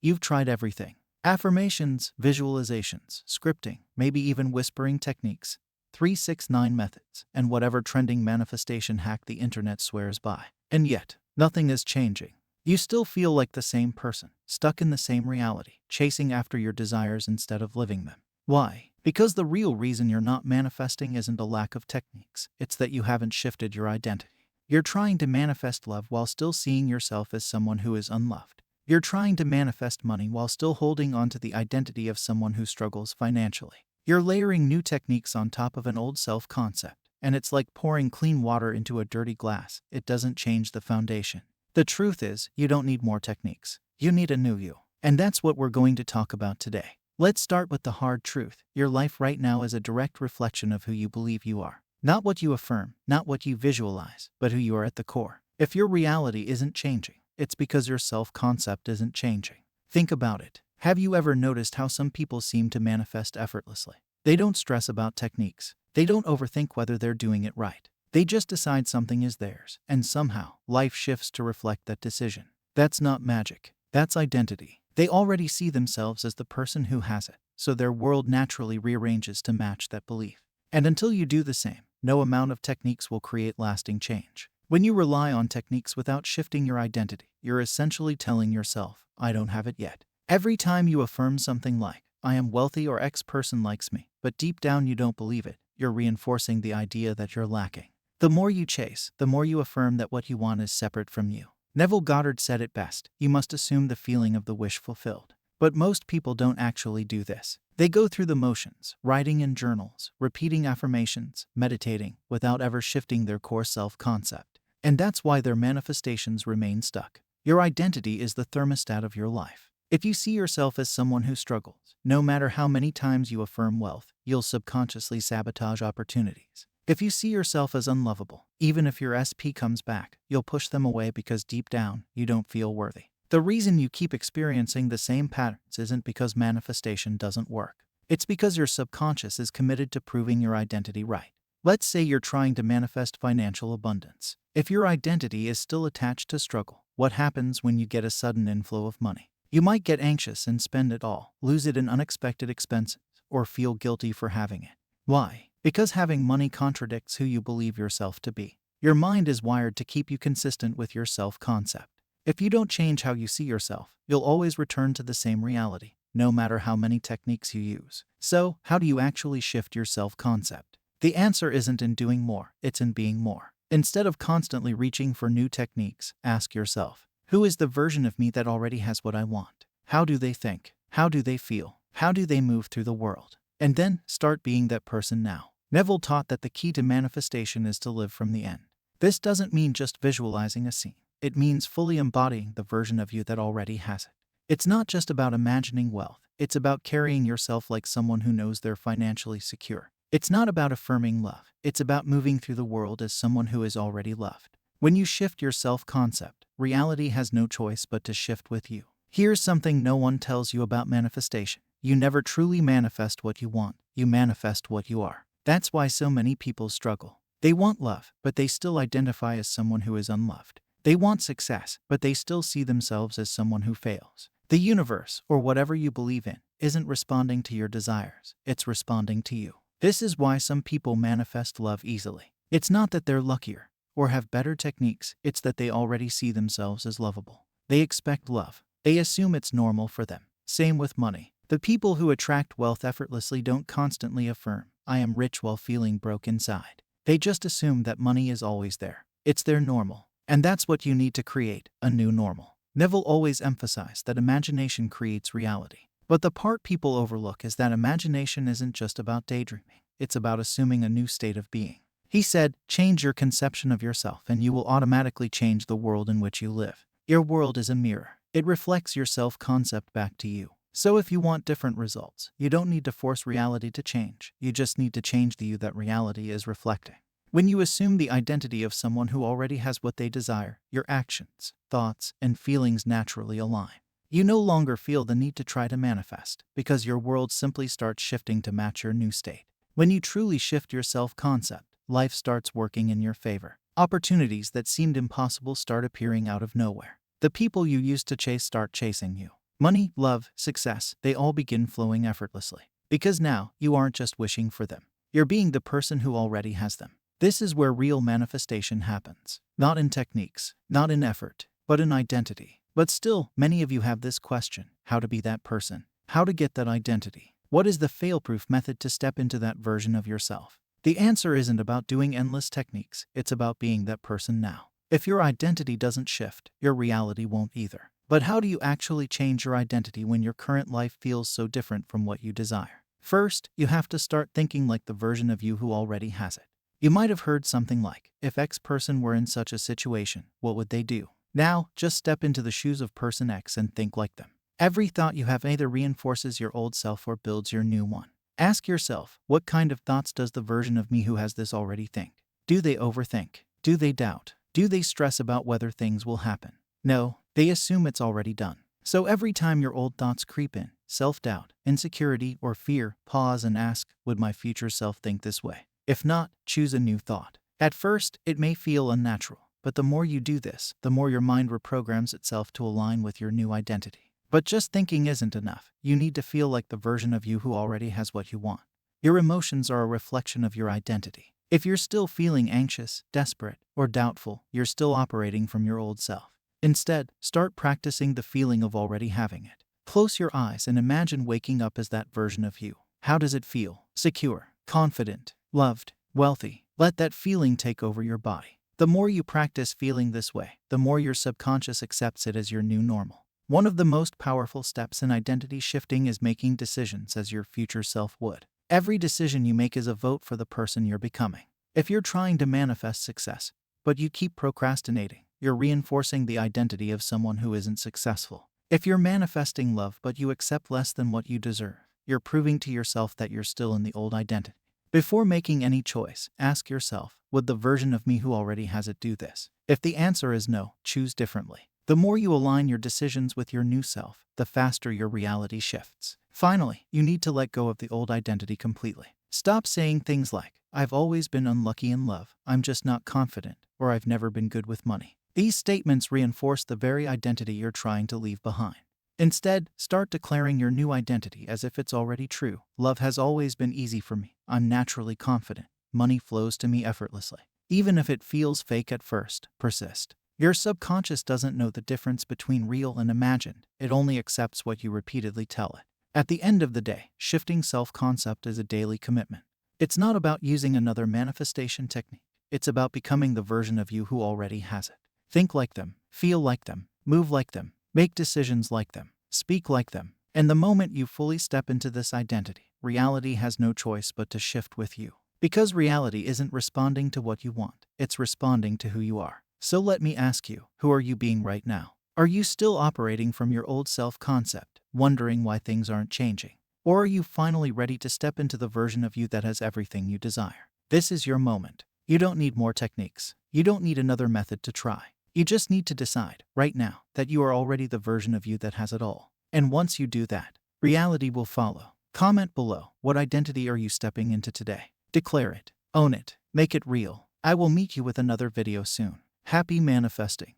You've tried everything. Affirmations, visualizations, scripting, maybe even whispering techniques, 369 methods, and whatever trending manifestation hack the internet swears by. And yet, nothing is changing. You still feel like the same person, stuck in the same reality, chasing after your desires instead of living them. Why? Because the real reason you're not manifesting isn't a lack of techniques, it's that you haven't shifted your identity. You're trying to manifest love while still seeing yourself as someone who is unloved. You're trying to manifest money while still holding on to the identity of someone who struggles financially. You're layering new techniques on top of an old self-concept, and it's like pouring clean water into a dirty glass. It doesn't change the foundation. The truth is, you don't need more techniques. You need a new you. And that's what we're going to talk about today. Let's start with the hard truth. Your life right now is a direct reflection of who you believe you are. Not what you affirm, not what you visualize, but who you are at the core. If your reality isn't changing, it's because your self-concept isn't changing. Think about it. Have you ever noticed how some people seem to manifest effortlessly? They don't stress about techniques. They don't overthink whether they're doing it right. They just decide something is theirs, and somehow, life shifts to reflect that decision. That's not magic. That's identity. They already see themselves as the person who has it, so their world naturally rearranges to match that belief. And until you do the same, no amount of techniques will create lasting change. When you rely on techniques without shifting your identity, you're essentially telling yourself, I don't have it yet. Every time you affirm something like, I am wealthy or X person likes me, but deep down you don't believe it, you're reinforcing the idea that you're lacking. The more you chase, the more you affirm that what you want is separate from you. Neville Goddard said it best, you must assume the feeling of the wish fulfilled. But most people don't actually do this. They go through the motions, writing in journals, repeating affirmations, meditating, without ever shifting their core self-concept. And that's why their manifestations remain stuck. Your identity is the thermostat of your life. If you see yourself as someone who struggles, no matter how many times you affirm wealth, you'll subconsciously sabotage opportunities. If you see yourself as unlovable, even if your SP comes back, you'll push them away because deep down, you don't feel worthy. The reason you keep experiencing the same patterns isn't because manifestation doesn't work. It's because your subconscious is committed to proving your identity right. Let's say you're trying to manifest financial abundance. If your identity is still attached to struggle, what happens when you get a sudden inflow of money? You might get anxious and spend it all, lose it in unexpected expenses, or feel guilty for having it. Why? Because having money contradicts who you believe yourself to be. Your mind is wired to keep you consistent with your self-concept. If you don't change how you see yourself, you'll always return to the same reality, no matter how many techniques you use. So, how do you actually shift your self-concept? The answer isn't in doing more, it's in being more. Instead of constantly reaching for new techniques, ask yourself, who is the version of me that already has what I want? How do they think? How do they feel? How do they move through the world? And then, start being that person now. Neville taught that the key to manifestation is to live from the end. This doesn't mean just visualizing a scene. It means fully embodying the version of you that already has it. It's not just about imagining wealth. It's about carrying yourself like someone who knows they're financially secure. It's not about affirming love. It's about moving through the world as someone who is already loved. When you shift your self-concept, reality has no choice but to shift with you. Here's something no one tells you about manifestation. You never truly manifest what you want. You manifest what you are. That's why so many people struggle. They want love, but they still identify as someone who is unloved. They want success, but they still see themselves as someone who fails. The universe, or whatever you believe in, isn't responding to your desires. It's responding to you. This is why some people manifest love easily. It's not that they're luckier or have better techniques, it's that they already see themselves as lovable. They expect love. They assume it's normal for them. Same with money. The people who attract wealth effortlessly don't constantly affirm, I am rich while feeling broke inside. They just assume that money is always there. It's their normal. And that's what you need to create, a new normal. Neville always emphasized that imagination creates reality. But the part people overlook is that imagination isn't just about daydreaming. It's about assuming a new state of being. He said, change your conception of yourself and you will automatically change the world in which you live. Your world is a mirror. It reflects your self-concept back to you. So if you want different results, you don't need to force reality to change. You just need to change the you that reality is reflecting. When you assume the identity of someone who already has what they desire, your actions, thoughts, and feelings naturally align. You no longer feel the need to try to manifest, because your world simply starts shifting to match your new state. When you truly shift your self-concept, life starts working in your favor. Opportunities that seemed impossible start appearing out of nowhere. The people you used to chase start chasing you. Money, love, success, they all begin flowing effortlessly. Because now, you aren't just wishing for them. You're being the person who already has them. This is where real manifestation happens. Not in techniques, not in effort, but in identity. But still, many of you have this question: how to be that person? How to get that identity? What is the fail-proof method to step into that version of yourself? The answer isn't about doing endless techniques, it's about being that person now. If your identity doesn't shift, your reality won't either. But how do you actually change your identity when your current life feels so different from what you desire? First, you have to start thinking like the version of you who already has it. You might have heard something like, if X person were in such a situation, what would they do? Now, just step into the shoes of person X and think like them. Every thought you have either reinforces your old self or builds your new one. Ask yourself, what kind of thoughts does the version of me who has this already think? Do they overthink? Do they doubt? Do they stress about whether things will happen? No, they assume it's already done. So every time your old thoughts creep in, self-doubt, insecurity, or fear, pause and ask, would my future self think this way? If not, choose a new thought. At first, it may feel unnatural, but the more you do this, the more your mind reprograms itself to align with your new identity. But just thinking isn't enough. You need to feel like the version of you who already has what you want. Your emotions are a reflection of your identity. If you're still feeling anxious, desperate, or doubtful, you're still operating from your old self. Instead, start practicing the feeling of already having it. Close your eyes and imagine waking up as that version of you. How does it feel? Secure, confident, loved, wealthy. Let that feeling take over your body. The more you practice feeling this way, the more your subconscious accepts it as your new normal. One of the most powerful steps in identity shifting is making decisions as your future self would. Every decision you make is a vote for the person you're becoming. If you're trying to manifest success, but you keep procrastinating, you're reinforcing the identity of someone who isn't successful. If you're manifesting love but you accept less than what you deserve, you're proving to yourself that you're still in the old identity. Before making any choice, ask yourself, would the version of me who already has it do this? If the answer is no, choose differently. The more you align your decisions with your new self, the faster your reality shifts. Finally, you need to let go of the old identity completely. Stop saying things like, I've always been unlucky in love, I'm just not confident, or I've never been good with money. These statements reinforce the very identity you're trying to leave behind. Instead, start declaring your new identity as if it's already true. Love has always been easy for me. I'm naturally confident. Money flows to me effortlessly. Even if it feels fake at first, persist. Your subconscious doesn't know the difference between real and imagined. It only accepts what you repeatedly tell it. At the end of the day, shifting self-concept is a daily commitment. It's not about using another manifestation technique. It's about becoming the version of you who already has it. Think like them, feel like them, move like them, make decisions like them, speak like them. And the moment you fully step into this identity, reality has no choice but to shift with you. Because reality isn't responding to what you want, it's responding to who you are. So let me ask you, who are you being right now? Are you still operating from your old self-concept, wondering why things aren't changing? Or are you finally ready to step into the version of you that has everything you desire? This is your moment. You don't need more techniques. You don't need another method to try. You just need to decide, right now, that you are already the version of you that has it all. And once you do that, reality will follow. Comment below, what identity are you stepping into today? Declare it, own it, make it real. I will meet you with another video soon. Happy manifesting.